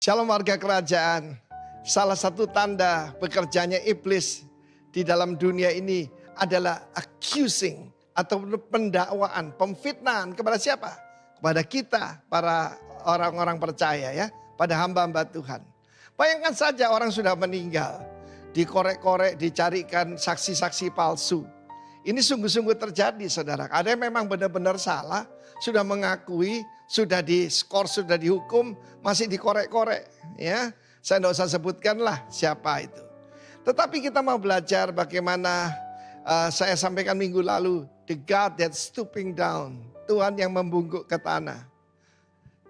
Shalom warga kerajaan. Salah satu tanda bekerjanya iblis di dalam dunia ini adalah accusing atau pendakwaan, pemfitnahan kepada siapa? Kepada kita, para orang-orang percaya ya, pada hamba-hamba Tuhan. Bayangkan saja orang sudah meninggal, dikorek-korek, dicarikan saksi-saksi palsu. Ini sungguh-sungguh terjadi saudara. Ada yang memang benar-benar salah, sudah mengakui, sudah diskor, sudah dihukum, masih dikorek-korek. Ya, saya tidak usah sebutkan lah siapa itu. Tetapi kita mau belajar bagaimana saya sampaikan minggu lalu, the God that stooping down, Tuhan yang membungkuk ke tanah.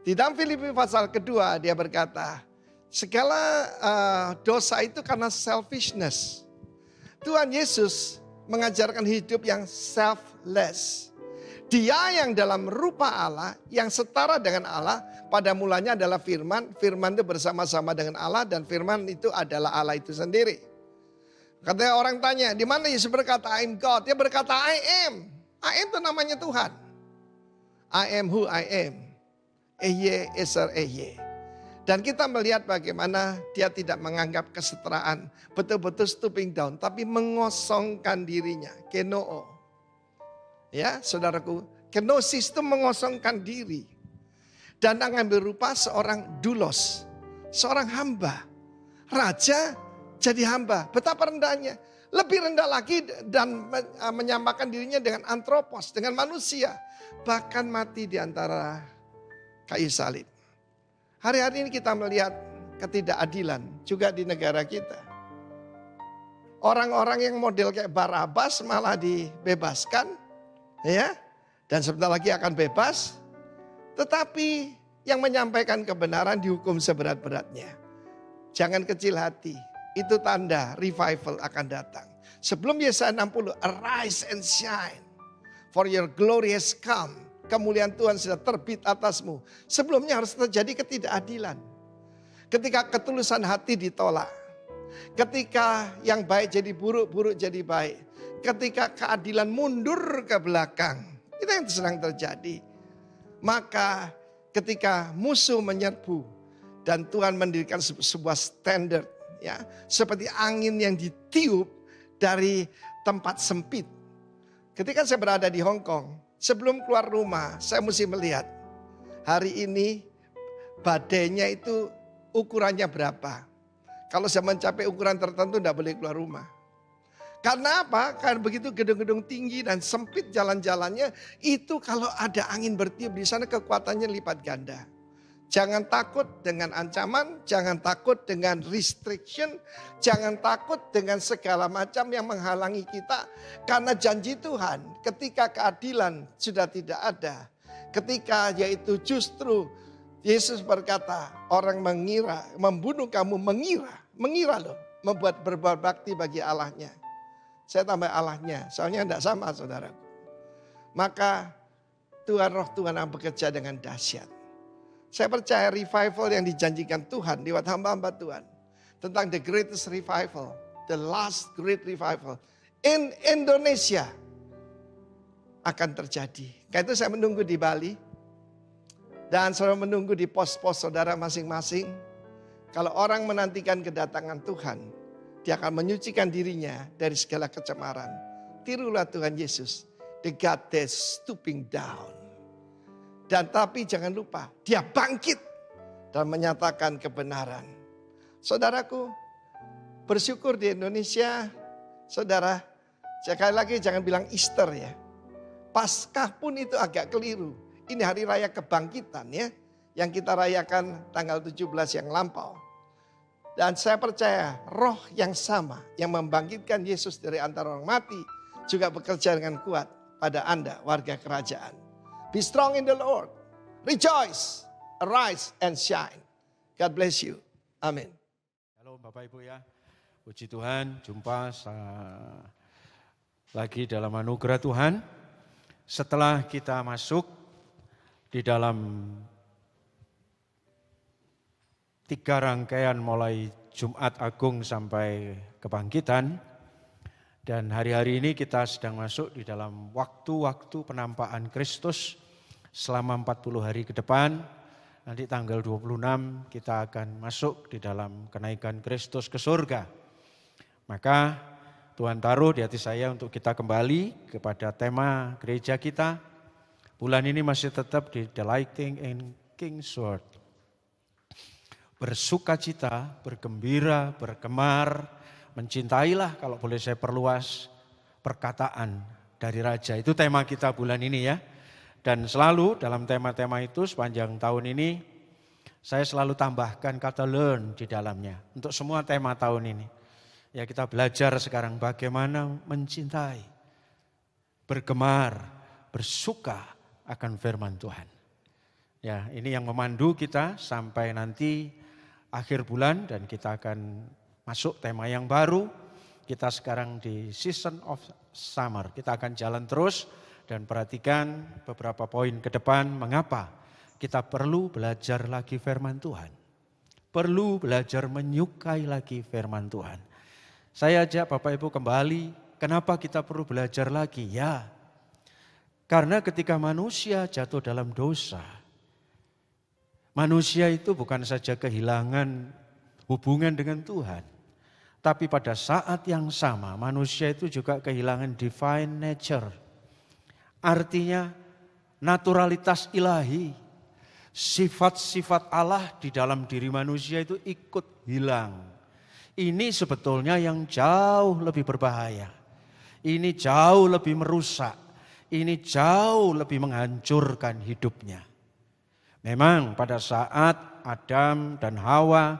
Di dalam Filipi pasal kedua dia berkata, segala dosa itu karena selfishness. Tuhan Yesus mengajarkan hidup yang selfless. Dia yang dalam rupa Allah, yang setara dengan Allah, pada mulanya adalah firman. Firman itu bersama-sama dengan Allah dan firman itu adalah Allah itu sendiri. Katanya orang tanya, di mana Yesus berkata I am God? Dia berkata I am. I am itu namanya Tuhan. I am who I am. Ehye eser ehye. Dan kita melihat bagaimana dia tidak menganggap kesetaraan, betul-betul stooping down, tapi mengosongkan dirinya, kenoo. Ya, saudaraku, kenosis itu mengosongkan diri. Dan mengambil rupa seorang doulos, seorang hamba. Raja jadi hamba, betapa rendahnya. Lebih rendah lagi dan menyamakan dirinya dengan antropos, dengan manusia. Bahkan mati di antara kayu salib. Hari-hari ini kita melihat ketidakadilan juga di negara kita. Orang-orang yang model kayak Barabas malah dibebaskan, ya, dan sebentar lagi akan bebas. Tetapi yang menyampaikan kebenaran dihukum seberat-beratnya. Jangan kecil hati, itu tanda revival akan datang. Sebelum Yesaya 60, arise and shine, for your glory has come. Kemuliaan Tuhan sudah terbit atasmu. Sebelumnya harus terjadi ketidakadilan. Ketika ketulusan hati ditolak. Ketika yang baik jadi buruk, buruk jadi baik. Ketika keadilan mundur ke belakang. Itu yang sedang terjadi. Maka ketika musuh menyerbu. Dan Tuhan mendirikan sebuah standar. Ya, seperti angin yang ditiup dari tempat sempit. Ketika saya berada di Hong Kong. Sebelum keluar rumah, saya mesti melihat hari ini badainya itu ukurannya berapa. Kalau saya mencapai ukuran tertentu tidak boleh keluar rumah. Karena apa? Karena begitu gedung-gedung tinggi dan sempit jalan-jalannya, itu kalau ada angin bertiup di sana kekuatannya lipat ganda. Jangan takut dengan ancaman, jangan takut dengan restriction, jangan takut dengan segala macam yang menghalangi kita. Karena janji Tuhan ketika keadilan sudah tidak ada. Ketika yaitu justru Yesus berkata orang mengira, membunuh kamu mengira loh. Membuat berbuat bakti bagi Allahnya. Saya tambah Allahnya, soalnya tidak sama saudara. Maka Tuhan roh Tuhan yang bekerja dengan dahsyat. Saya percaya revival yang dijanjikan Tuhan lewat hamba-hamba Tuhan. Tentang the greatest revival. The last great revival. In Indonesia. Akan terjadi. Karena itu saya menunggu di Bali. Dan saya menunggu di pos-pos saudara masing-masing. Kalau orang menantikan kedatangan Tuhan. Dia akan menyucikan dirinya dari segala kecemaran. Tirulah Tuhan Yesus. The God that stooping down. Dan tapi jangan lupa, dia bangkit dan menyatakan kebenaran. Saudaraku, bersyukur di Indonesia, saudara, sekali lagi jangan bilang Easter ya. Paskah pun itu agak keliru. Ini hari raya kebangkitan ya, yang kita rayakan tanggal 17 yang lampau. Dan saya percaya roh yang sama yang membangkitkan Yesus dari antara orang mati juga bekerja dengan kuat pada Anda warga kerajaan. Be strong in the Lord. Rejoice, arise and shine. God bless you. Amin. Halo Bapak Ibu ya. Puji Tuhan, jumpa lagi dalam anugerah Tuhan. Setelah kita masuk di dalam 3 rangkaian mulai Jumat Agung sampai kebangkitan. Dan hari-hari ini kita sedang masuk di dalam waktu-waktu penampakan Kristus selama 40 hari ke depan Nanti tanggal 26 kita akan masuk di dalam kenaikan Kristus ke surga. Maka Tuhan taruh di hati saya untuk kita kembali kepada tema gereja kita. Bulan ini masih tetap di Delighting in King's Word. Bersukacita, bergembira, bergemar, mencintailah, kalau boleh saya perluas, perkataan dari Raja. Itu tema kita bulan ini ya. Dan selalu dalam tema-tema itu sepanjang tahun ini, saya selalu tambahkan kata learn di dalamnya. Untuk semua tema tahun ini. Ya kita belajar sekarang bagaimana mencintai, bergemar, bersuka akan firman Tuhan. Ya ini yang memandu kita sampai nanti akhir bulan dan kita akan masuk tema yang baru. Kita sekarang di season of summer. Kita akan jalan terus. Dan perhatikan beberapa poin ke depan mengapa kita perlu belajar lagi firman Tuhan. Perlu belajar menyukai lagi firman Tuhan. Saya ajak Bapak Ibu kembali, kenapa kita perlu belajar lagi? Ya, karena ketika manusia jatuh dalam dosa, manusia itu bukan saja kehilangan hubungan dengan Tuhan. Tapi pada saat yang sama manusia itu juga kehilangan divine nature. Artinya naturalitas ilahi, sifat-sifat Allah di dalam diri manusia itu ikut hilang. Ini sebetulnya yang jauh lebih berbahaya. Ini jauh lebih merusak. Ini jauh lebih menghancurkan hidupnya. Memang pada saat Adam dan Hawa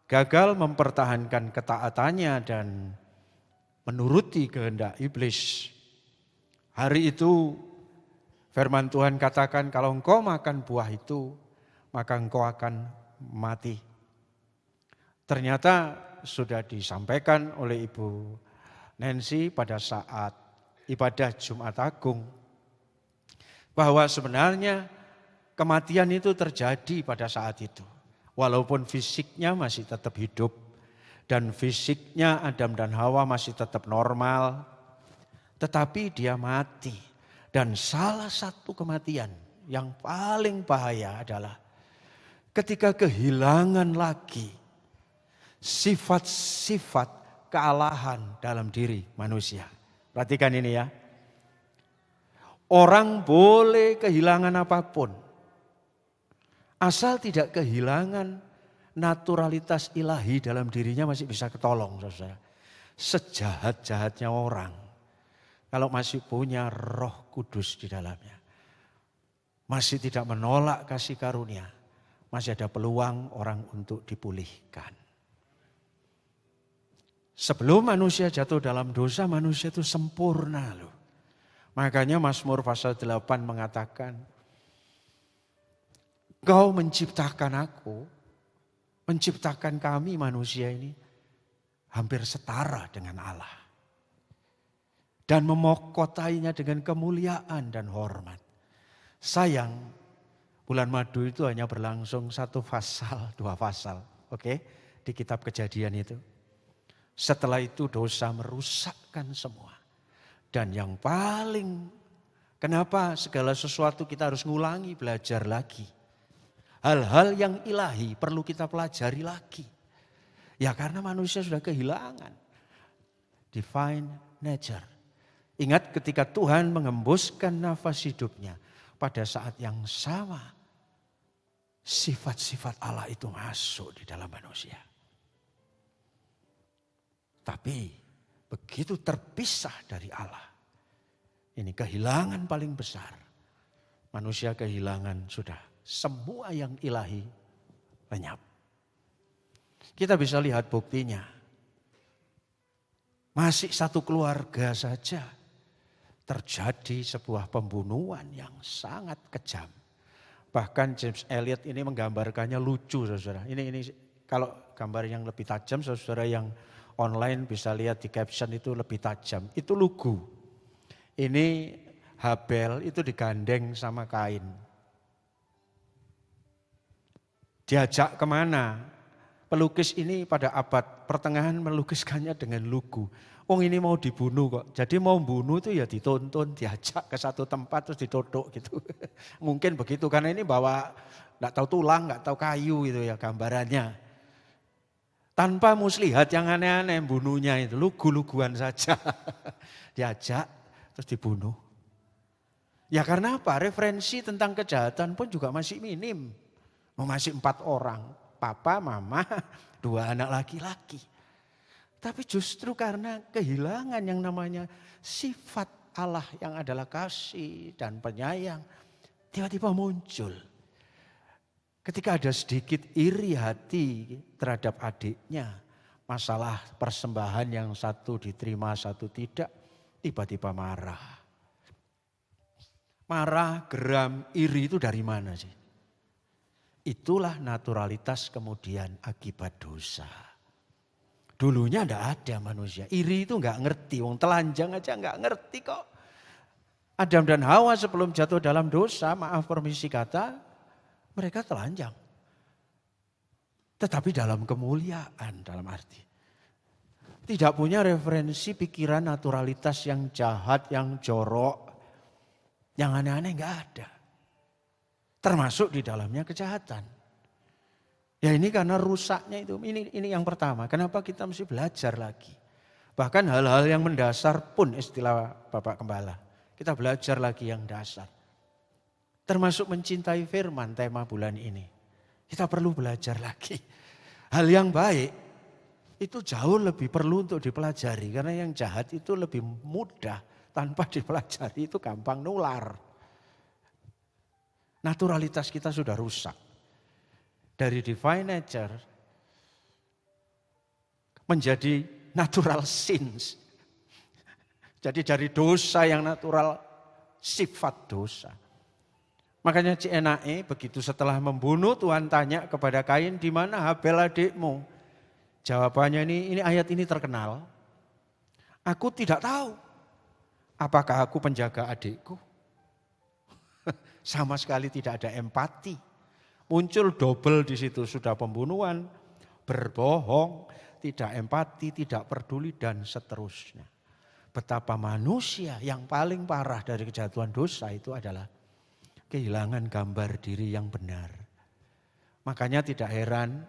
gagal mempertahankan ketaatannya dan menuruti kehendak iblis, hari itu firman Tuhan katakan kalau engkau makan buah itu maka engkau akan mati. Ternyata sudah disampaikan oleh Ibu Nancy pada saat ibadah Jumat Agung bahwa sebenarnya kematian itu terjadi pada saat itu. Walaupun fisiknya masih tetap hidup dan fisiknya Adam dan Hawa masih tetap normal. Tetapi dia mati. Dan salah satu kematian yang paling bahaya adalah ketika kehilangan lagi sifat-sifat kealahan dalam diri manusia. Perhatikan ini ya. Orang boleh kehilangan apapun. Asal tidak kehilangan naturalitas ilahi dalam dirinya masih bisa ketolong, saudara. Sejahat-jahatnya orang. Kalau masih punya Roh Kudus di dalamnya, masih tidak menolak kasih karunia, masih ada peluang orang untuk dipulihkan. Sebelum manusia jatuh dalam dosa, manusia itu sempurna loh. Makanya Mazmur pasal 8 mengatakan, Kau menciptakan aku, menciptakan kami manusia ini hampir setara dengan Allah. Dan memokotainya dengan kemuliaan dan hormat. Sayang, bulan madu itu hanya berlangsung 1 pasal, 2 pasal. Oke, di kitab Kejadian itu. Setelah itu dosa merusakkan semua. Dan yang paling, kenapa segala sesuatu kita harus ngulangi, belajar lagi. Hal-hal yang ilahi perlu kita pelajari lagi. Ya karena manusia sudah kehilangan divine nature. Ingat ketika Tuhan mengembuskan nafas hidupnya, pada saat yang sama sifat-sifat Allah itu masuk di dalam manusia. Tapi begitu terpisah dari Allah, ini kehilangan paling besar. Manusia kehilangan sudah semua yang ilahi lenyap. Kita bisa lihat buktinya. Masih satu keluarga saja terjadi sebuah pembunuhan yang sangat kejam. Bahkan James Elliot ini menggambarkannya lucu, saudara. Ini kalau gambar yang lebih tajam, saudara yang online bisa lihat di caption itu lebih tajam. Itu lugu. Ini Habel itu digandeng sama Kain. Diajak kemana? Pelukis ini pada abad pertengahan melukiskannya dengan lugu. Ini mau dibunuh kok. Jadi mau bunuh itu ya dituntun, diajak ke satu tempat terus ditodok gitu. Mungkin begitu karena ini bawa Nggak tahu tulang, nggak tahu kayu itu ya gambarannya. Tanpa muslihat yang aneh-aneh bunuhnya itu, lugu-luguan saja. Diajak terus dibunuh. Ya karena apa? Referensi tentang kejahatan pun juga masih minim. Masih 4 orang, papa, mama, 2 anak laki-laki. Tapi justru karena kehilangan yang namanya sifat Allah yang adalah kasih dan penyayang, tiba-tiba muncul. Ketika ada sedikit iri hati terhadap adiknya, masalah persembahan yang satu diterima, satu tidak, tiba-tiba marah. Marah, geram, iri itu dari mana sih? Itulah naturalitas kemudian akibat dosa. Dulunya enggak ada manusia, iri itu enggak ngerti, wong telanjang aja enggak ngerti kok. Adam dan Hawa sebelum jatuh dalam dosa, maaf permisi kata, mereka telanjang. Tetapi dalam kemuliaan, dalam arti. Tidak punya referensi pikiran naturalitas yang jahat, yang jorok, yang aneh-aneh enggak ada. Termasuk di dalamnya kejahatan. Ya ini karena rusaknya itu, ini yang pertama. Kenapa kita mesti belajar lagi? Bahkan hal-hal yang mendasar pun istilah Bapak Gembala. Kita belajar lagi yang dasar. Termasuk mencintai firman tema bulan ini. Kita perlu belajar lagi. Hal yang baik itu jauh lebih perlu untuk dipelajari. Karena yang jahat itu lebih mudah tanpa dipelajari itu gampang nular. Naturalitas kita sudah rusak. Dari divine nature menjadi natural sins. Jadi dari dosa yang natural sifat dosa. Makanya Cienae begitu setelah membunuh Tuhan tanya kepada Kain, di mana Habel adikmu? Jawabannya ini ayat ini terkenal. Aku tidak tahu. Apakah aku penjaga adikku? Sama sekali tidak ada empati. Muncul double di situ, sudah pembunuhan, berbohong, tidak empati, tidak peduli dan seterusnya. Betapa manusia yang paling parah dari kejatuhan dosa itu adalah kehilangan gambar diri yang benar. Makanya tidak heran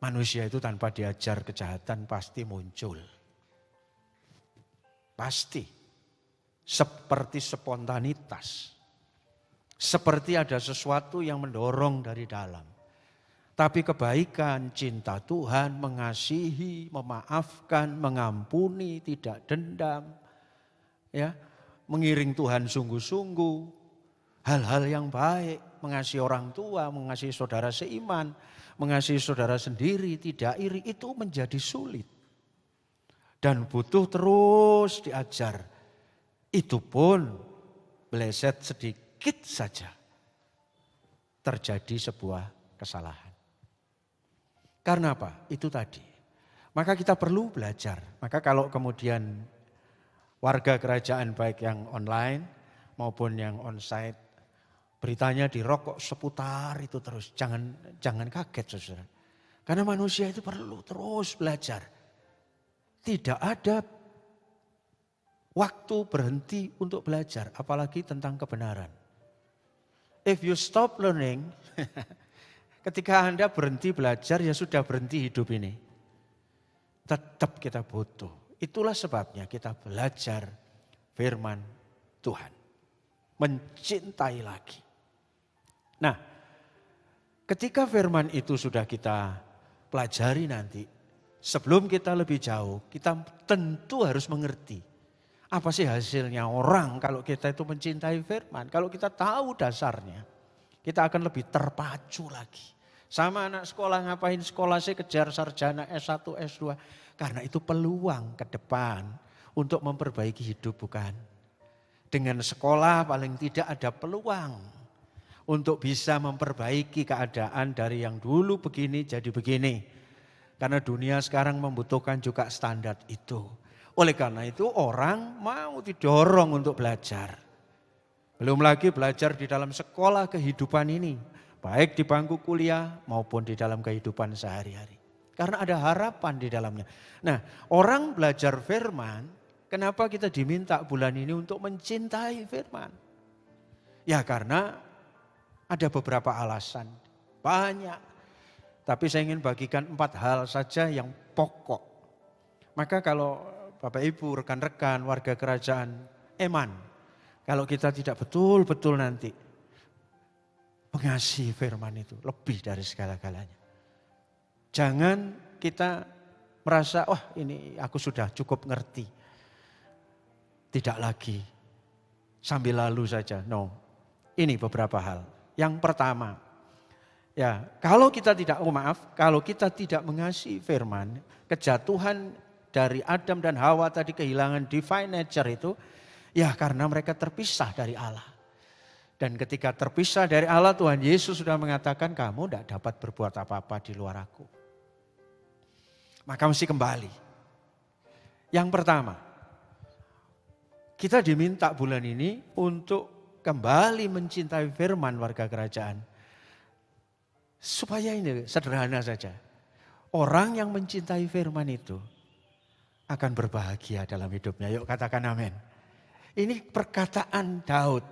manusia itu tanpa diajar kejahatan pasti muncul. Pasti. Seperti spontanitas. Seperti ada sesuatu yang mendorong dari dalam. Tapi kebaikan, cinta Tuhan, mengasihi, memaafkan, mengampuni, tidak dendam. Ya, mengiring Tuhan sungguh-sungguh, hal-hal yang baik, mengasihi orang tua, mengasihi saudara seiman, mengasihi saudara sendiri, tidak iri, itu menjadi sulit. Dan butuh terus diajar. Itu pun meleset sedikit saja terjadi sebuah kesalahan. Karena apa? Itu tadi. Maka kita perlu belajar. Maka kalau kemudian warga kerajaan baik yang online maupun yang onsite, beritanya di rokok seputar itu terus. Jangan kaget saudara. Karena manusia itu perlu terus belajar. Tidak ada waktu berhenti untuk belajar, apalagi tentang kebenaran. If you stop learning, ketika Anda berhenti belajar ya sudah berhenti hidup ini. Tetap kita butuh. Itulah sebabnya kita belajar firman Tuhan. Mencintai lagi. Nah, ketika firman itu sudah kita pelajari nanti, sebelum kita lebih jauh, kita tentu harus mengerti. Apa sih hasilnya orang kalau kita itu mencintai firman? Kalau kita tahu dasarnya, kita akan lebih terpacu lagi. Sama anak sekolah, ngapain sekolah sih kejar sarjana S1, S2? Karena itu peluang ke depan untuk memperbaiki hidup, bukan? Dengan sekolah paling tidak ada peluang untuk bisa memperbaiki keadaan dari yang dulu begini jadi begini. Karena dunia sekarang membutuhkan juga standar itu. Oleh karena itu orang mau didorong untuk belajar. Belum lagi belajar di dalam sekolah kehidupan ini. Baik di bangku kuliah maupun di dalam kehidupan sehari-hari. Karena ada harapan di dalamnya. Nah, orang belajar firman, kenapa kita diminta bulan ini untuk mencintai firman? Ya karena Ada beberapa alasan, banyak. Tapi saya ingin bagikan 4 hal saja yang pokok. Maka kalau Bapak Ibu, rekan-rekan, warga kerajaan, eman. Kalau kita tidak betul-betul nanti mengasihi firman itu lebih dari segala-galanya. Jangan kita merasa, wah ini aku sudah cukup ngerti. Tidak lagi sambil lalu saja. No, ini beberapa hal. Yang pertama, ya kalau kita tidak mengasihi firman, kejatuhan dari Adam dan Hawa tadi kehilangan divine nature itu, ya karena mereka terpisah dari Allah. Dan ketika terpisah dari Allah, Tuhan Yesus sudah mengatakan kamu tidak dapat berbuat apa-apa di luar aku. Maka mesti kembali. Yang pertama, kita diminta bulan ini untuk kembali mencintai firman warga kerajaan. Supaya ini sederhana saja. Orang yang mencintai firman itu akan berbahagia dalam hidupnya. Yuk katakan amin. Ini perkataan Daud.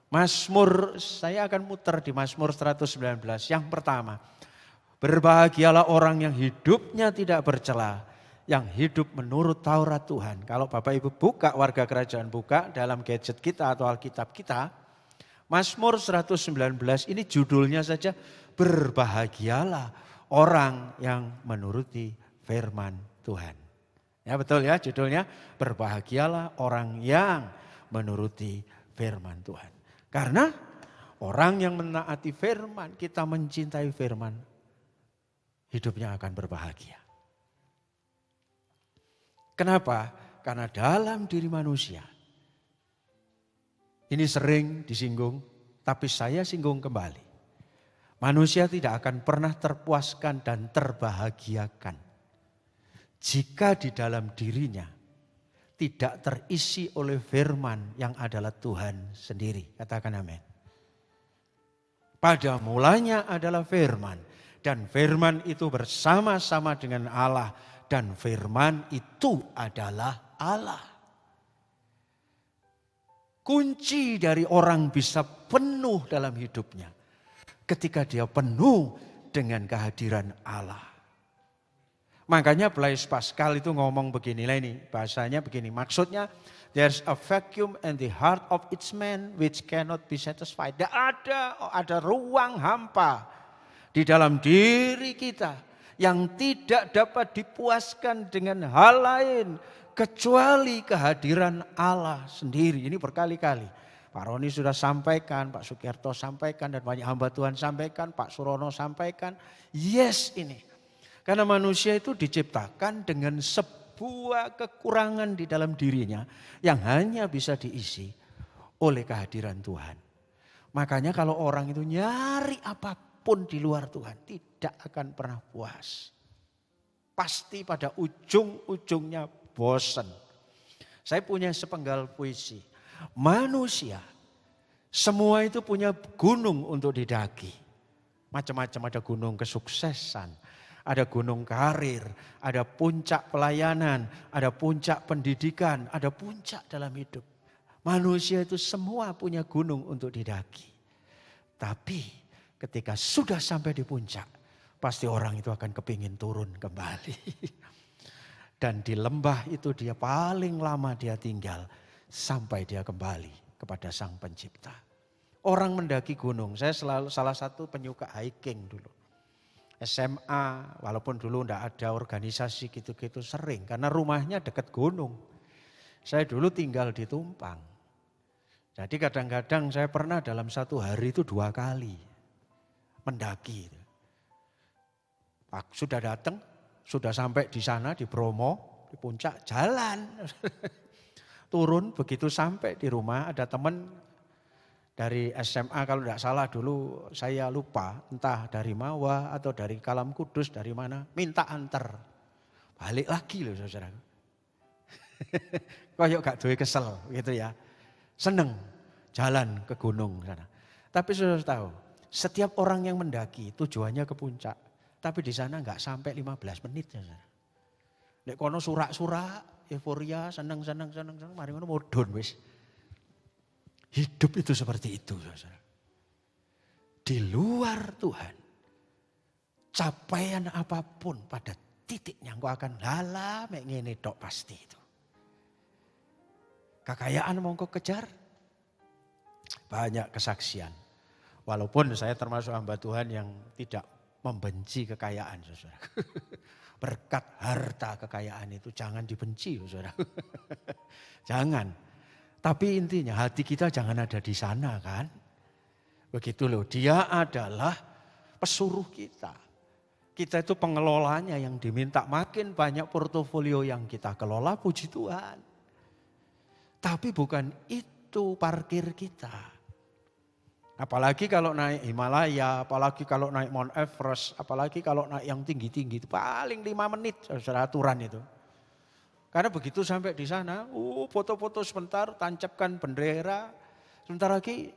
Mazmur, saya akan muter di Mazmur 119. Yang pertama, berbahagialah orang yang hidupnya tidak bercela, yang hidup menurut Taurat Tuhan. Kalau Bapak Ibu buka, warga kerajaan buka dalam gadget kita atau Alkitab kita, Mazmur 119 ini judulnya saja, berbahagialah orang yang menuruti firman Tuhan. Ya betul ya judulnya, berbahagialah orang yang menuruti firman Tuhan. Karena orang yang menaati firman, kita mencintai firman, hidupnya akan berbahagia. Kenapa? Karena dalam diri manusia, ini sering disinggung, tapi saya singgung kembali. Manusia tidak akan pernah terpuaskan dan terbahagiakan jika di dalam dirinya tidak terisi oleh firman yang adalah Tuhan sendiri. Katakan amin. Pada mulanya adalah firman, dan firman itu bersama-sama dengan Allah, dan firman itu adalah Allah. Kunci dari orang bisa penuh dalam hidupnya ketika dia penuh dengan kehadiran Allah. Makanya Blaise Pascal itu ngomong begini, ini bahasanya begini, maksudnya there's a vacuum in the heart of each man which cannot be satisfied. Ada ruang hampa di dalam diri kita yang tidak dapat dipuaskan dengan hal lain kecuali kehadiran Allah sendiri. Ini berkali-kali Pak Roni sudah sampaikan, Pak Sukierto sampaikan, dan banyak hamba Tuhan sampaikan, Pak Surono sampaikan. Yes, ini. Karena manusia itu diciptakan dengan sebuah kekurangan di dalam dirinya yang hanya bisa diisi oleh kehadiran Tuhan. Makanya kalau orang itu nyari apapun di luar Tuhan, tidak akan pernah puas. Pasti pada ujung-ujungnya bosan. Saya punya sepenggal puisi. Manusia semua itu punya gunung untuk didaki. Macam-macam, ada gunung kesuksesan, ada gunung karir, ada puncak pelayanan, ada puncak pendidikan, ada puncak dalam hidup. Manusia itu semua punya gunung untuk didaki. Tapi ketika sudah sampai di puncak, pasti orang itu akan kepingin turun kembali. Dan di lembah itu dia paling lama dia tinggal sampai dia kembali kepada Sang Pencipta. Orang mendaki gunung, saya selalu salah satu penyuka hiking dulu. SMA, walaupun dulu enggak ada organisasi gitu-gitu sering, karena rumahnya dekat gunung. Saya dulu tinggal di Tumpang. Jadi kadang-kadang saya pernah dalam satu hari itu 2 kali mendaki. Sudah datang, sudah sampai di sana di Bromo, di puncak, jalan. Turun, begitu sampai di rumah ada teman dari SMA, kalau tidak salah dulu saya lupa, entah dari Mawa atau dari Kalam Kudus, dari mana, minta antar. Balik lagi loh saudara. Kayak gak duwe kesel gitu ya. Seneng jalan ke gunung sana. Tapi saudara tahu, setiap orang yang mendaki tujuannya ke puncak. Tapi di sana enggak sampai 15 menit saudara. Nek kono surak-surak, euforia, seneng, mari ngono mudhun wis. Hidup itu seperti itu saudara. di luar Tuhan, capaian apapun pada titiknya engkau akan lala mek ngene tok pasti itu. Kekayaan mau engkau kejar, banyak kesaksian. Walaupun saya termasuk hamba Tuhan yang tidak membenci kekayaan, saudara. Berkat harta kekayaan itu jangan dibenci, saudara. Jangan. Tapi intinya hati kita jangan ada di sana kan. Begitu loh, dia adalah pesuruh kita. Kita itu pengelolanya yang diminta makin banyak portofolio yang kita kelola, puji Tuhan. Tapi bukan itu parkir kita. Apalagi kalau naik Himalaya, apalagi kalau naik Mount Everest, apalagi kalau naik yang tinggi-tinggi itu paling 5 menit saudara aturan itu. Karena begitu sampai di sana, foto-foto sebentar, tancapkan bendera, sebentar lagi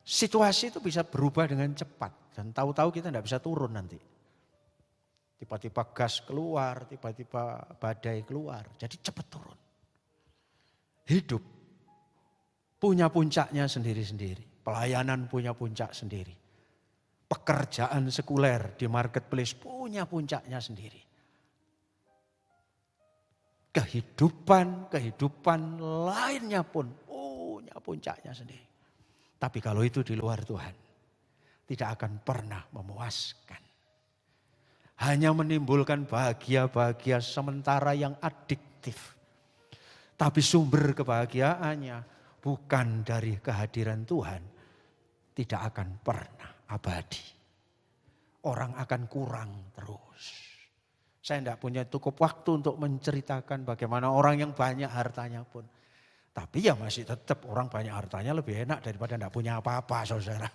situasi itu bisa berubah dengan cepat. Dan tahu-tahu kita tidak bisa turun nanti. Tiba-tiba gas keluar, tiba-tiba badai keluar, jadi cepat turun. Hidup punya puncaknya sendiri-sendiri. Pelayanan punya puncak sendiri. Pekerjaan sekuler di marketplace punya puncaknya sendiri. Kehidupan lainnya pun punya puncaknya sendiri. Tapi kalau itu di luar Tuhan, tidak akan pernah memuaskan. Hanya menimbulkan bahagia-bahagia sementara yang adiktif. Tapi sumber kebahagiaannya bukan dari kehadiran Tuhan, tidak akan pernah abadi. Orang akan kurang terus. Saya tidak punya cukup waktu untuk menceritakan bagaimana orang yang banyak hartanya pun. Tapi ya masih tetap orang banyak hartanya lebih enak daripada tidak punya apa-apa, saudara.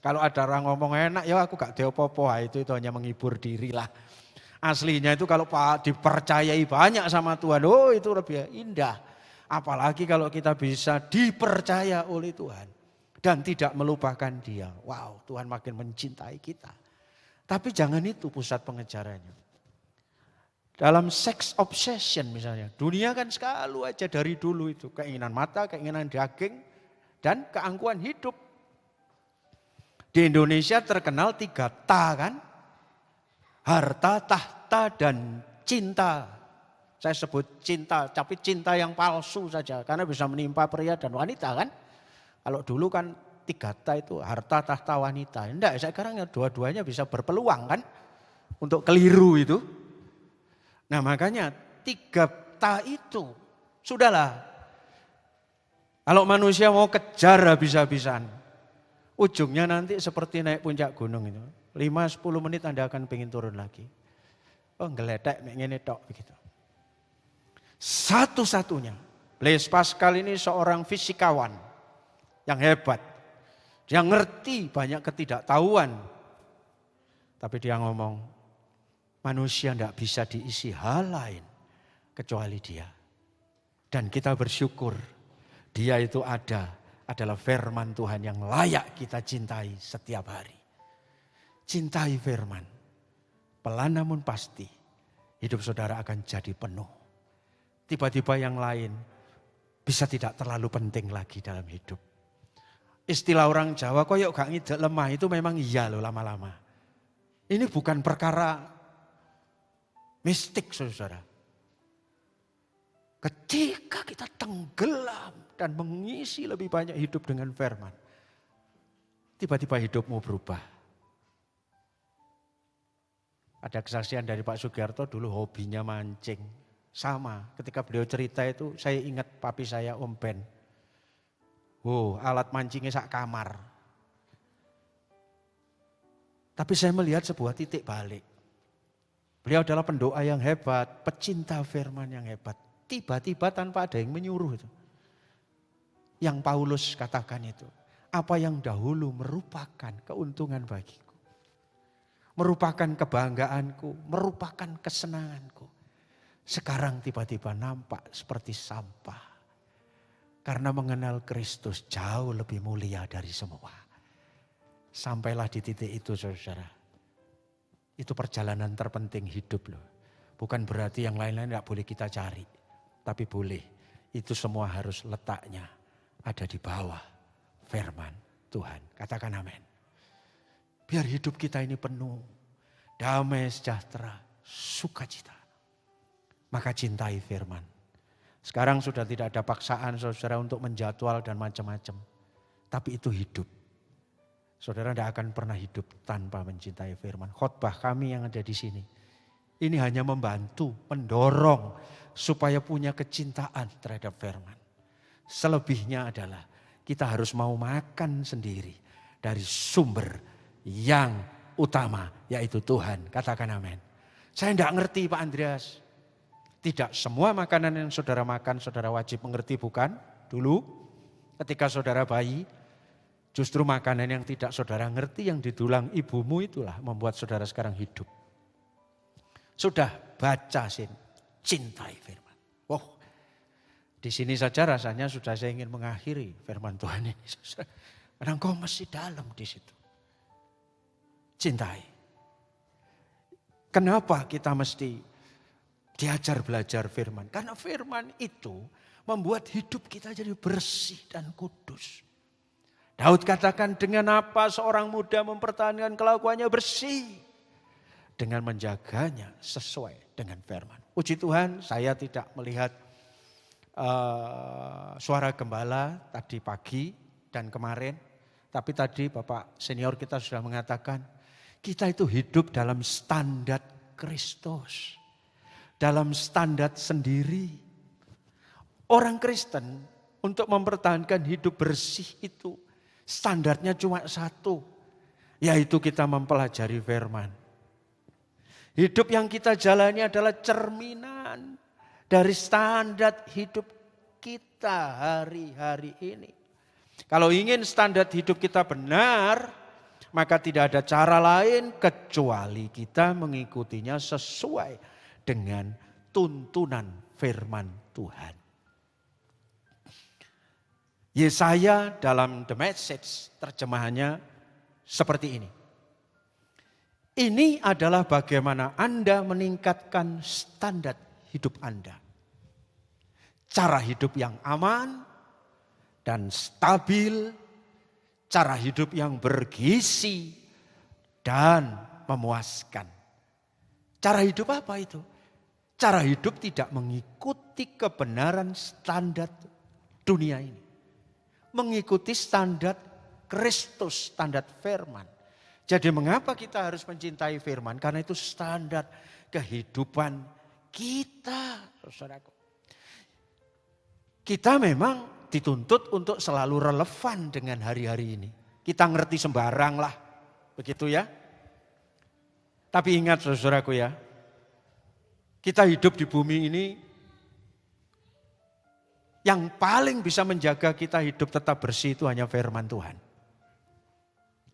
Kalau ada orang ngomong enak, ya aku gak diopo-opo, itu hanya menghibur diri lah. Aslinya itu kalau dipercayai banyak sama Tuhan, itu lebih indah. Apalagi kalau kita bisa dipercaya oleh Tuhan dan tidak melupakan Dia. Wow, Tuhan makin mencintai kita. Tapi jangan itu pusat pengejarannya. Dalam sex obsession misalnya, dunia kan selalu aja dari dulu itu. Keinginan mata, keinginan daging, dan keangkuhan hidup. Di Indonesia terkenal 3 ta kan. Harta, tahta, dan cinta. Saya sebut cinta, tapi cinta yang palsu saja. Karena bisa menimpa pria dan wanita kan. Kalau dulu kan 3 ta itu harta, tahta, wanita. Enggak, sekarang ya dua-duanya bisa berpeluang kan. Untuk keliru itu. Nah makanya 3 ta itu, sudahlah. Kalau manusia mau kejar habis-habisan, ujungnya nanti seperti naik puncak gunung itu. 5-10 menit Anda akan pengen turun lagi. Oh ngeletek, ngene tok begitu. Satu-satunya, Blaise Pascal ini seorang fisikawan yang hebat. Dia ngerti banyak ketidaktahuan. Tapi dia ngomong, manusia tidak bisa diisi hal lain kecuali dia. Dan kita bersyukur dia itu adalah firman Tuhan yang layak kita cintai setiap hari. Cintai firman, pelan namun pasti hidup saudara akan jadi penuh. Tiba-tiba yang lain bisa tidak terlalu penting lagi dalam hidup. Istilah orang Jawa, koyok gak ngidek lemah, itu memang iya loh lama-lama. Ini bukan perkara mistik saudara. Ketika kita tenggelam dan mengisi lebih banyak hidup dengan firman, tiba-tiba hidupmu berubah. Ada kesaksian dari Pak Sugiarto, dulu hobinya mancing. Sama, ketika beliau cerita itu saya ingat papi saya Om Ben. Alat mancingnya sak kamar. Tapi saya melihat sebuah titik balik. Beliau adalah pendoa yang hebat, pecinta firman yang hebat. Tiba-tiba tanpa ada yang menyuruh itu. Yang Paulus katakan itu, apa yang dahulu merupakan keuntungan bagiku. Merupakan kebanggaanku, merupakan kesenanganku. Sekarang tiba-tiba nampak seperti sampah. Karena mengenal Kristus jauh lebih mulia dari semua. Sampailah di titik itu saudara. Itu perjalanan terpenting hidup loh. Bukan berarti yang lain-lain tidak boleh kita cari. Tapi boleh. Itu semua harus letaknya ada di bawah firman Tuhan. Katakan amin. Biar hidup kita ini penuh damai, sejahtera, sukacita. Maka cintai firman. Sekarang sudah tidak ada paksaan saudara untuk menjadwal dan macam-macam. Tapi itu hidup. Saudara tidak akan pernah hidup tanpa mencintai firman. Khotbah kami yang ada di sini. Ini hanya membantu, mendorong supaya punya kecintaan terhadap firman. Selebihnya adalah kita harus mau makan sendiri dari sumber yang utama, yaitu Tuhan. Katakan amin. Saya tidak ngerti Pak Andreas. Tidak semua makanan yang saudara makan, saudara wajib mengerti, bukan? Dulu ketika saudara bayi, justru makanan yang tidak saudara ngerti, yang didulang ibumu itulah membuat saudara sekarang hidup. Sudah baca cintai firman. Wow, di sini saja rasanya sudah saya ingin mengakhiri firman Tuhan ini. Karena engkau masih dalam di situ. Cintai. Kenapa kita mesti diajar belajar firman? Karena firman itu membuat hidup kita jadi bersih dan kudus. Daud katakan, dengan apa seorang muda mempertahankan kelakuannya bersih? Dengan menjaganya sesuai dengan firman. Puji Tuhan, saya tidak melihat suara gembala tadi pagi dan kemarin. Tapi tadi Bapak senior kita sudah mengatakan, kita itu hidup dalam standar Kristus. Dalam standar sendiri. Orang Kristen untuk mempertahankan hidup bersih itu standarnya cuma satu. Yaitu kita mempelajari firman. Hidup yang kita jalani adalah cerminan dari standar hidup kita hari-hari ini. Kalau ingin standar hidup kita benar, maka tidak ada cara lain kecuali kita mengikutinya sesuai dengan tuntunan firman Tuhan. Yesaya dalam The Message terjemahannya seperti ini. Ini adalah bagaimana Anda meningkatkan standar hidup Anda. Cara hidup yang aman dan stabil, cara hidup yang bergizi dan memuaskan. Cara hidup apa itu? Cara hidup tidak mengikuti kebenaran standar dunia ini. Mengikuti standar Kristus, standar firman. Jadi mengapa kita harus mencintai firman? Karena itu standar kehidupan kita, saudaraku. Kita memang dituntut untuk selalu relevan dengan hari-hari ini. Kita ngerti sembarang lah, begitu ya. Tapi ingat saudaraku ya, kita hidup di bumi ini, yang paling bisa menjaga kita hidup tetap bersih itu hanya firman Tuhan.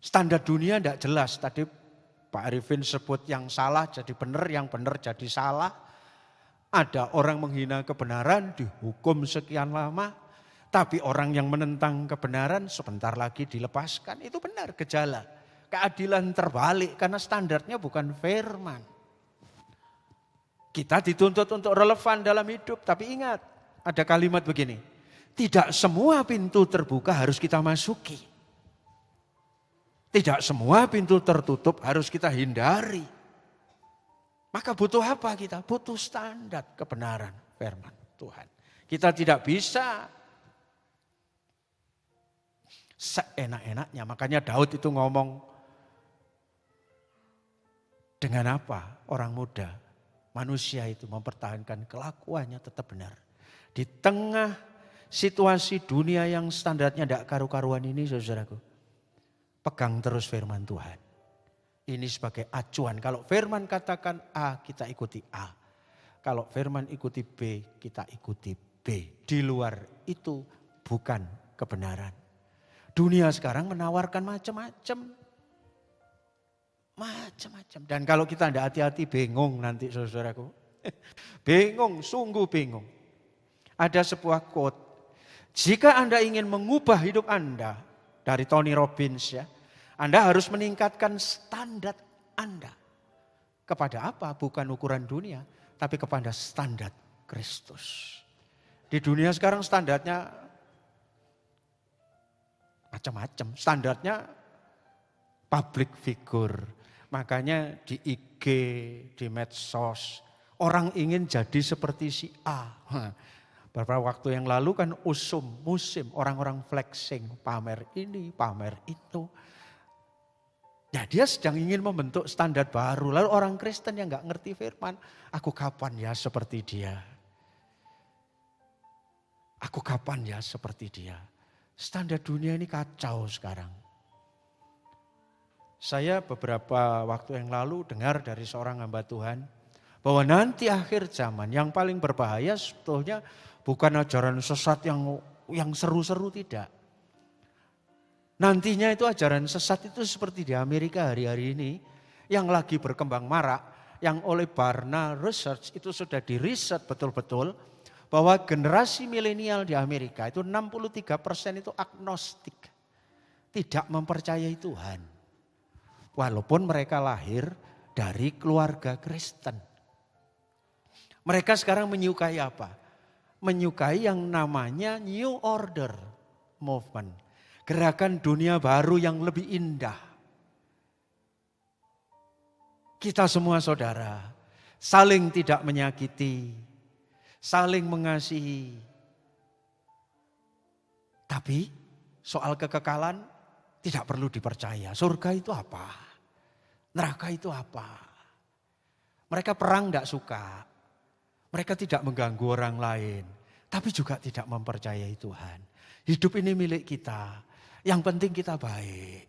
Standar dunia tidak jelas. Tadi Pak Arifin sebut yang salah jadi benar, yang benar jadi salah. Ada orang menghina kebenaran dihukum sekian lama. Tapi orang yang menentang kebenaran sebentar lagi dilepaskan. Itu benar gejala. Keadilan terbalik karena standarnya bukan firman. Kita dituntut untuk relevan dalam hidup. Tapi ingat, ada kalimat begini. Tidak semua pintu terbuka harus kita masuki. Tidak semua pintu tertutup harus kita hindari. Maka butuh apa kita? Butuh standar kebenaran firman Tuhan. Kita tidak bisa seenak-enaknya. Makanya Daud itu ngomong, dengan apa orang muda, manusia itu mempertahankan kelakuannya tetap benar. Di tengah situasi dunia yang standarnya tidak karu-karuan ini, saudaraku. Pegang terus firman Tuhan. Ini sebagai acuan. Kalau firman katakan A, kita ikuti A. Kalau firman ikuti B, kita ikuti B. Di luar itu bukan kebenaran. Dunia sekarang menawarkan macam-macam. Macam-macam. Dan kalau kita tidak hati-hati, bingung nanti saudaraku. Bingung, sungguh bingung. Ada sebuah quote. Jika Anda ingin mengubah hidup Anda, dari Tony Robbins ya. Anda harus meningkatkan standar Anda. Kepada apa? Bukan ukuran dunia. Tapi kepada standar Kristus. Di dunia sekarang standarnya macam-macam. Standarnya public figure. Makanya di IG, di medsos, orang ingin jadi seperti si A. Beberapa waktu yang lalu kan musim orang-orang flexing, pamer ini, pamer itu. Ya dia sedang ingin membentuk standar baru. Lalu orang Kristen yang gak ngerti firman, aku kapan ya seperti dia? Aku kapan ya seperti dia? Standar dunia ini kacau sekarang. Saya beberapa waktu yang lalu dengar dari seorang hamba Tuhan, bahwa nanti akhir zaman yang paling berbahaya sebetulnya bukan ajaran sesat yang seru-seru, tidak. Nantinya itu ajaran sesat itu seperti di Amerika hari-hari ini yang lagi berkembang marak, yang oleh Barna Research itu sudah diriset betul-betul bahwa generasi milenial di Amerika itu 63% itu agnostik, tidak mempercayai Tuhan. Walaupun mereka lahir dari keluarga Kristen. Mereka sekarang menyukai apa? Menyukai yang namanya New Order Movement. Gerakan dunia baru yang lebih indah. Kita semua saudara, saling tidak menyakiti, saling mengasihi. Tapi soal kekekalan tidak perlu dipercaya. Surga itu apa? Neraka itu apa? Mereka perang tidak suka. Mereka tidak mengganggu orang lain. Tapi juga tidak mempercayai Tuhan. Hidup ini milik kita. Yang penting kita baik.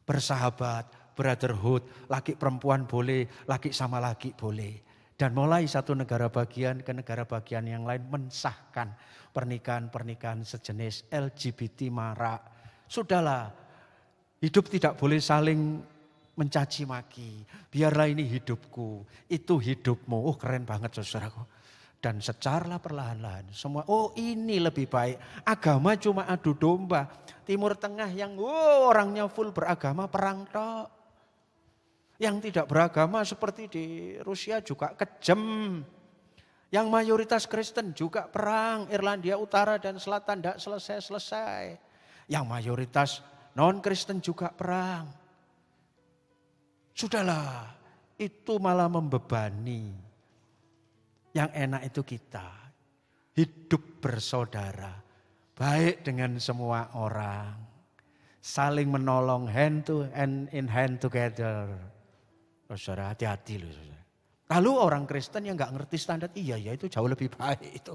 Bersahabat, brotherhood, laki perempuan boleh, laki sama laki boleh. Dan mulai satu negara bagian ke negara bagian yang lain mensahkan pernikahan-pernikahan sejenis LGBT marak. Sudahlah, hidup tidak boleh saling mencaci maki. Biarlah ini hidupku, itu hidupmu. Oh keren banget saudaraku. Dan secara perlahan-lahan semua, oh ini lebih baik. Agama cuma adu domba. Timur Tengah yang orangnya full beragama perang tok. Yang tidak beragama seperti di Rusia juga kejam. Yang mayoritas Kristen juga perang. Irlandia Utara dan Selatan tidak selesai-selesai. Yang mayoritas non-Kristen juga perang. Sudahlah, itu malah membebani. Yang enak itu kita, hidup bersaudara, baik dengan semua orang, saling menolong hand in hand together. Saudara hati-hati loh. Saudara. Lalu orang Kristen yang nggak ngerti standar, iya itu jauh lebih baik itu.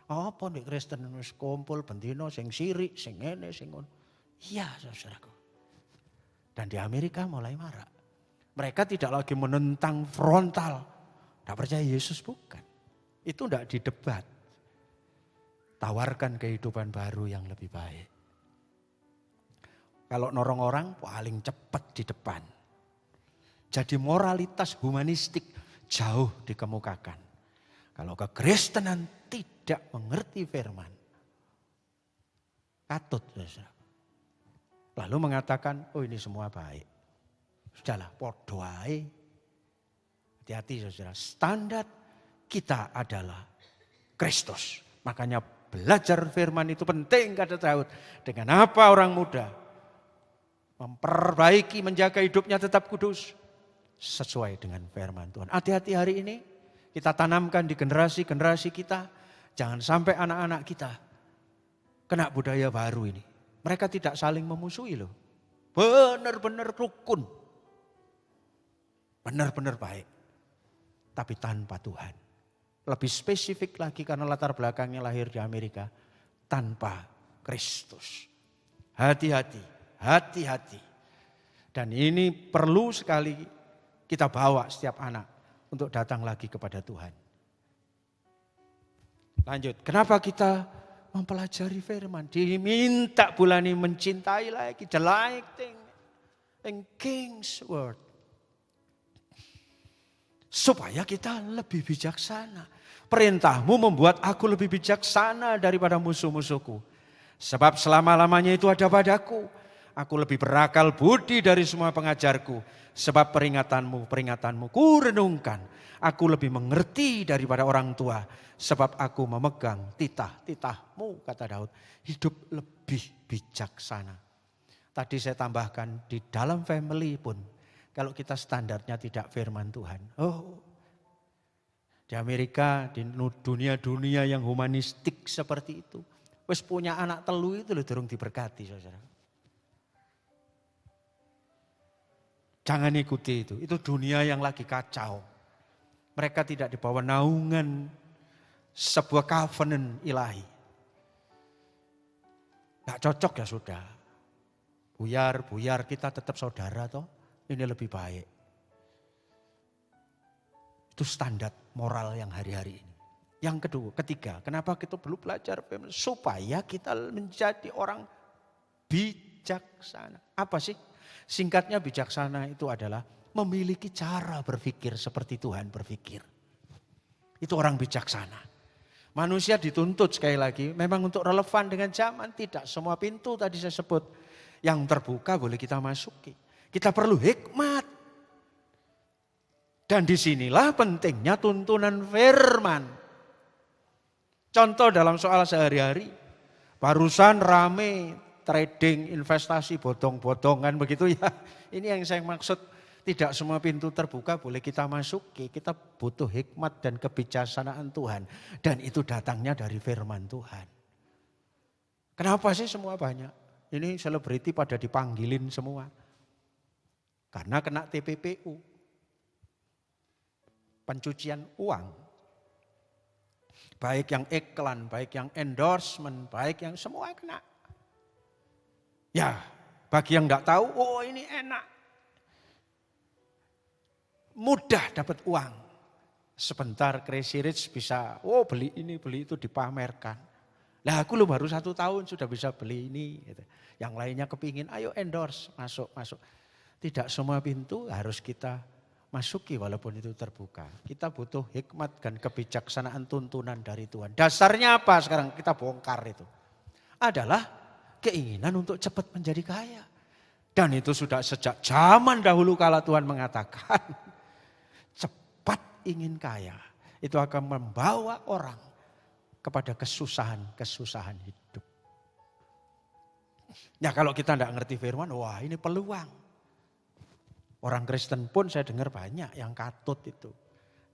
Apa nih Kristen wis kumpul bendino sing sirik, sing ngene, sing ngono. Iya saudaraku. Dan di Amerika mulai marah. Mereka tidak lagi menentang frontal. Tidak percaya Yesus, bukan. Itu tidak didebat. Tawarkan kehidupan baru yang lebih baik. Kalau norong orang paling cepat di depan. Jadi moralitas humanistik jauh dikemukakan. Kalau kekristenan tidak mengerti firman. Katut. Lalu mengatakan, oh ini semua baik. Sudahlah, podo ae. Hati-hati saudara, standar kita adalah Kristus. Makanya belajar firman itu penting kata Daud. Dengan apa orang muda memperbaiki, menjaga hidupnya tetap kudus. Sesuai dengan firman Tuhan. Hati-hati hari ini kita tanamkan di generasi-generasi kita. Jangan sampai anak-anak kita kena budaya baru ini. Mereka tidak saling memusuhi loh. Benar-benar rukun. Benar-benar baik. Tapi tanpa Tuhan. Lebih spesifik lagi karena latar belakangnya lahir di Amerika. Tanpa Kristus. Hati-hati, hati-hati. Dan ini perlu sekali kita bawa setiap anak untuk datang lagi kepada Tuhan. Lanjut, kenapa kita mempelajari firman? Diminta bulan ini mencintai lagi, delighting in King's word. Supaya kita lebih bijaksana. Perintahmu membuat aku lebih bijaksana daripada musuh-musuhku. Sebab selama-lamanya itu ada padaku. Aku lebih berakal budi dari semua pengajarku. Sebab peringatanmu ku renungkan. Aku lebih mengerti daripada orang tua. Sebab aku memegang titah-titahmu, kata Daud. Hidup lebih bijaksana. Tadi saya tambahkan di dalam family pun. Kalau kita standarnya tidak firman Tuhan. Di Amerika, di dunia-dunia yang humanistik seperti itu. Wes punya anak telu itu loh durung diberkati, saudara. Jangan ikuti itu dunia yang lagi kacau. Mereka tidak di bawah naungan sebuah covenant ilahi. Gak cocok ya sudah. Buyar kita tetap saudara toh. Ini lebih baik. Itu standar moral yang hari-hari ini. Yang ketiga, kenapa kita perlu belajar family? Supaya kita menjadi orang bijaksana. Apa sih? Singkatnya bijaksana itu adalah memiliki cara berpikir seperti Tuhan berpikir. Itu orang bijaksana. Manusia dituntut sekali lagi memang untuk relevan dengan zaman. Tidak semua pintu tadi saya sebut yang terbuka boleh kita masuki. Kita perlu hikmat. Dan disinilah pentingnya tuntunan firman. Contoh dalam soal sehari-hari. Barusan rame trading, investasi, bodong-bodongan begitu ya. Ini yang saya maksud, tidak semua pintu terbuka boleh kita masuki. Kita butuh hikmat dan kebijaksanaan Tuhan. Dan itu datangnya dari firman Tuhan. Kenapa sih semua banyak? Ini selebriti pada dipanggilin semua. Karena kena TPPU. Pencucian uang. Baik yang iklan, baik yang endorsement, baik yang semua kena. Ya, bagi yang enggak tahu, ini enak. Mudah dapat uang. Sebentar Crazy Rich bisa, beli ini, beli itu dipamerkan. Lah aku baru 1 tahun sudah bisa beli ini. Gitu. Yang lainnya kepingin, ayo endorse, masuk. Tidak semua pintu harus kita masuki walaupun itu terbuka. Kita butuh hikmat dan kebijaksanaan tuntunan dari Tuhan. Dasarnya apa sekarang kita bongkar itu? Adalah keinginan untuk cepat menjadi kaya. Dan itu sudah sejak zaman dahulu kala Tuhan mengatakan cepat ingin kaya. Itu akan membawa orang kepada kesusahan hidup. Ya kalau kita tidak ngerti firman, wah ini peluang. Orang Kristen pun saya dengar banyak yang katut itu.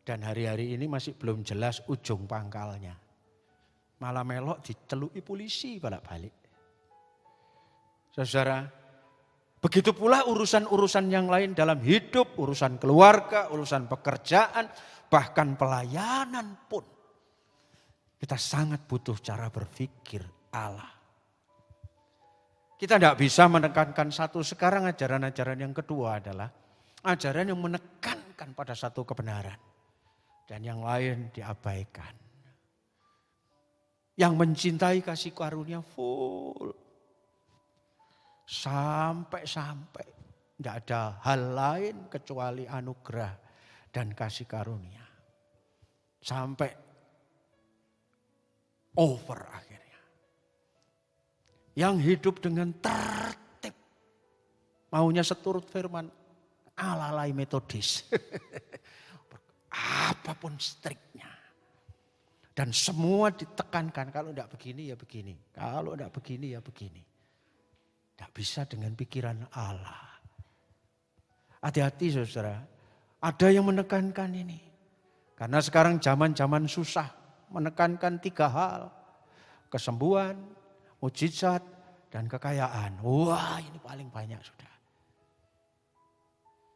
Dan hari-hari ini masih belum jelas ujung pangkalnya. Malah melok diceluki polisi balik-balik. Saudara, begitu pula urusan-urusan yang lain dalam hidup, urusan keluarga, urusan pekerjaan, bahkan pelayanan pun. Kita sangat butuh cara berpikir Allah. Kita tidak bisa menekankan satu. Sekarang ajaran-ajaran yang kedua adalah ajaran yang menekankan pada satu kebenaran. Dan yang lain diabaikan. Yang mencintai kasih karunia full. Sampai-sampai tidak ada hal lain kecuali anugerah dan kasih karunia. Sampai over akhirnya. Yang hidup dengan tertib. Maunya seturut firman. Alalai metodis. Apapun striknya. Dan semua ditekankan. Kalau tidak begini ya begini. Kalau tidak begini ya begini. Tidak bisa dengan pikiran Allah. Hati-hati saudara. Ada yang menekankan ini. Karena sekarang zaman-zaman susah. Menekankan 3 hal. Kesembuhan, mujizat, dan kekayaan. Wah ini paling banyak sudah.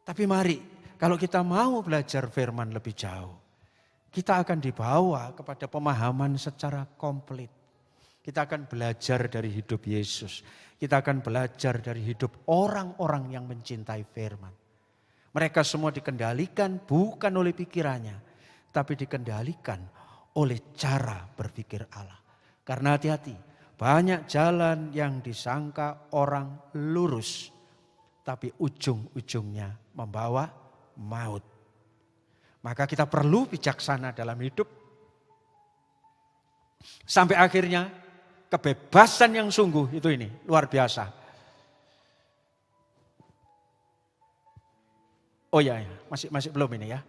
Tapi mari kalau kita mau belajar firman lebih jauh. Kita akan dibawa kepada pemahaman secara komplit. Kita akan belajar dari hidup Yesus. Kita akan belajar dari hidup orang-orang yang mencintai firman. Mereka semua dikendalikan bukan oleh pikirannya. Tapi dikendalikan oleh cara berpikir Allah. Karena hati-hati. Banyak jalan yang disangka orang lurus. Tapi ujung-ujungnya membawa maut. Maka kita perlu bijaksana dalam hidup. Sampai akhirnya kebebasan yang sungguh itu ini luar biasa. Oh ya, masih belum ini ya.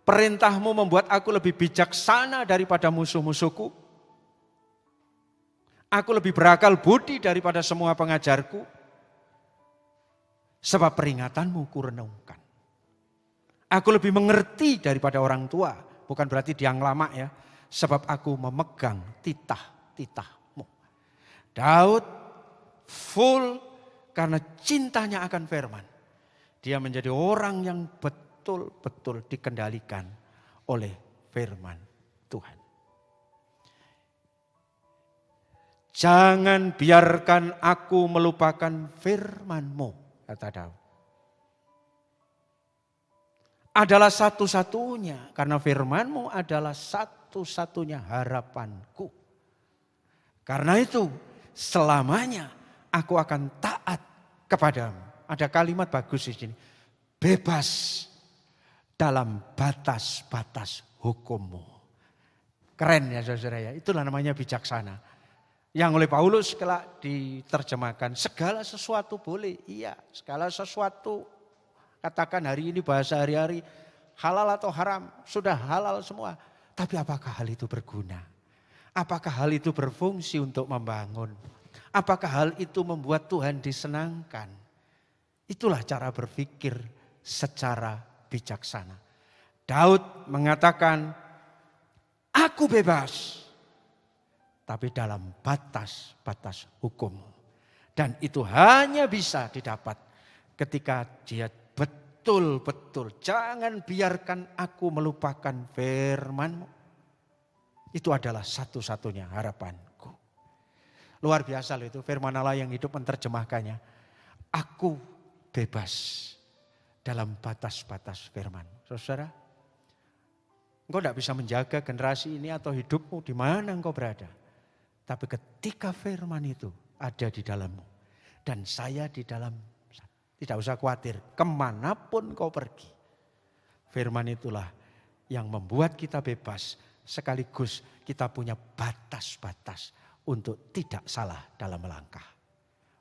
Perintahmu membuat aku lebih bijaksana daripada musuh-musuhku. Aku lebih berakal budi daripada semua pengajarku. Sebab peringatanmu kurenungkan. Aku lebih mengerti daripada orang tua. Bukan berarti diang lama ya. Sebab aku memegang titah-titahmu. Daud full karena cintanya akan firman. Dia menjadi orang yang betul-betul dikendalikan oleh firman Tuhan. Jangan biarkan aku melupakan firman-Mu, kata Daud. Adalah satu-satunya, karena firman-Mu adalah satu-satunya harapanku. Karena itu selamanya aku akan taat kepadamu. Ada kalimat bagus di sini. Bebas dalam batas-batas hukum-Mu. Keren ya saudara ya, itulah namanya bijaksana. Yang oleh Paulus kelak diterjemahkan, segala sesuatu boleh. Iya, segala sesuatu. Katakan hari ini bahasa hari-hari, halal atau haram, sudah halal semua. Tapi apakah hal itu berguna? Apakah hal itu berfungsi untuk membangun? Apakah hal itu membuat Tuhan disenangkan? Itulah cara berpikir secara bijaksana. Daud mengatakan, aku bebas. Tapi dalam batas-batas hukum. Dan itu hanya bisa didapat ketika dia betul-betul, jangan biarkan aku melupakan firman-Mu. Itu adalah satu-satunya harapanku. Luar biasa loh itu firman Allah yang hidup menerjemahkannya. Aku bebas dalam batas-batas firman. Saudara, engkau tidak bisa menjaga generasi ini atau hidupmu di mana engkau berada. Tapi ketika firman itu ada di dalammu dan saya di dalam, tidak usah khawatir kemanapun kau pergi. Firman itulah yang membuat kita bebas sekaligus kita punya batas-batas untuk tidak salah dalam melangkah.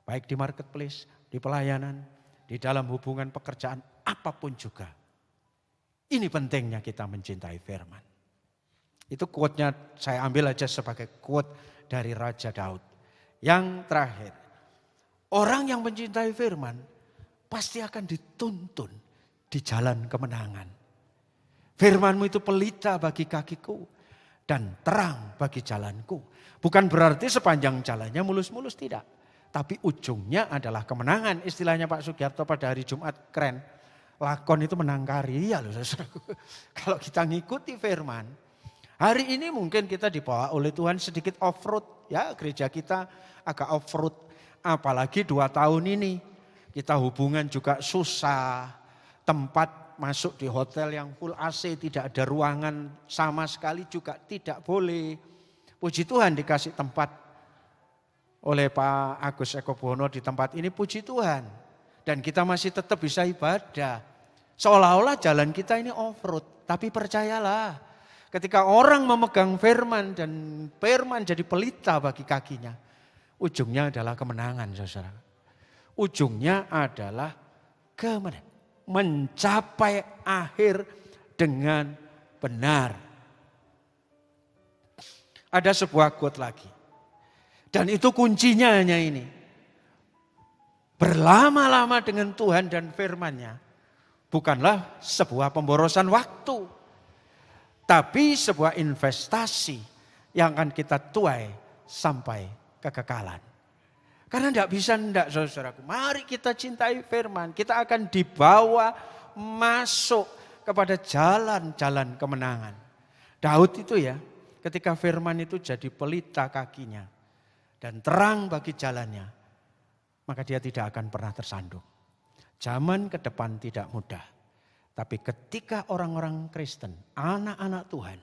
Baik di marketplace, di pelayanan, di dalam hubungan pekerjaan, apapun juga. Ini pentingnya kita mencintai firman. Itu quote-nya saya ambil aja sebagai quote dari Raja Daud. Yang terakhir, orang yang mencintai firman pasti akan dituntun di jalan kemenangan. Firman-Mu itu pelita bagi kakiku dan terang bagi jalanku. Bukan berarti sepanjang jalannya mulus-mulus, tidak. Tapi ujungnya adalah kemenangan. Istilahnya Pak Sugiarto pada hari Jumat keren. Lakon itu menang karya loh saudaraku. Kalau kita ngikuti firman, hari ini mungkin kita dibawa oleh Tuhan sedikit off-road. Ya, gereja kita agak off-road. Apalagi 2 tahun ini. Kita hubungan juga susah. Tempat masuk di hotel yang full AC, tidak ada ruangan sama sekali juga tidak boleh. Puji Tuhan dikasih tempat oleh Pak Agus Eko Bono di tempat ini, puji Tuhan. Dan kita masih tetap bisa ibadah. Seolah-olah jalan kita ini off-road. Tapi percayalah, ketika orang memegang firman dan firman jadi pelita bagi kakinya, ujungnya adalah kemenangan, saudara. Ujungnya adalah kemenangan. Mencapai akhir dengan benar. Ada sebuah quote lagi. Dan itu kuncinya hanya ini. Berlama-lama dengan Tuhan dan firman-Nya bukanlah sebuah pemborosan waktu. Tapi sebuah investasi yang akan kita tuai sampai kekekalan. Karena tidak bisa tidak saudaraku. Mari kita cintai firman. Kita akan dibawa masuk kepada jalan-jalan kemenangan. Daud itu ya, ketika firman itu jadi pelita kakinya. Dan terang bagi jalannya. Maka dia tidak akan pernah tersandung. Zaman ke depan tidak mudah. Tapi ketika orang-orang Kristen, anak-anak Tuhan,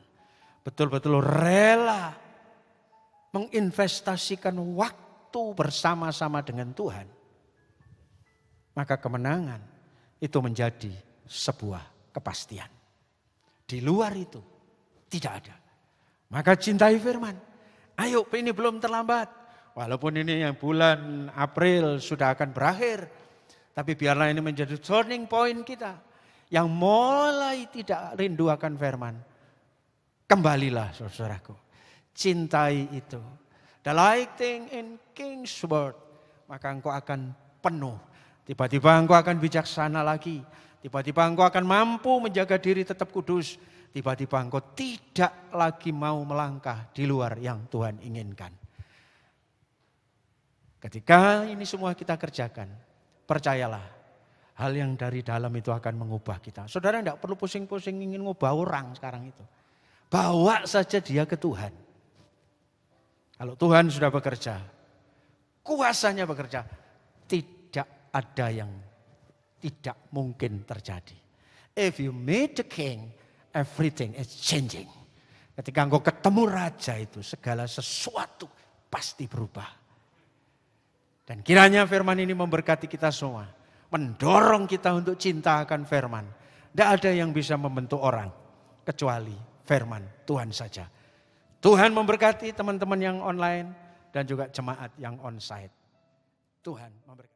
betul-betul rela menginvestasikan waktu bersama-sama dengan Tuhan, maka kemenangan itu menjadi sebuah kepastian. Di luar itu tidak ada. Maka cintai firman. Ayo, ini belum terlambat. Walaupun ini yang bulan April sudah akan berakhir, tapi biarlah ini menjadi turning point kita. yang mulai tidak rindu akan firman, kembalilah saudaraku. Cintai itu. Delighting in King's word, maka engkau akan penuh. Tiba-tiba engkau akan bijaksana lagi. Tiba-tiba engkau akan mampu menjaga diri tetap kudus. Tiba-tiba engkau tidak lagi mau melangkah di luar yang Tuhan inginkan. Ketika ini semua kita kerjakan, percayalah, hal yang dari dalam itu akan mengubah kita. Saudara tidak perlu pusing-pusing ingin ngubah orang sekarang itu. Bawa saja dia ke Tuhan. Kalau Tuhan sudah bekerja, kuasanya bekerja, tidak ada yang tidak mungkin terjadi. If you meet the king, everything is changing. Ketika engkau ketemu raja itu, segala sesuatu pasti berubah. Dan kiranya firman ini memberkati kita semua. Mendorong kita untuk cinta akan firman. Tidak ada yang bisa membentuk orang kecuali firman Tuhan saja. Tuhan memberkati teman-teman yang online dan juga jemaat yang onsite. Tuhan memberkati.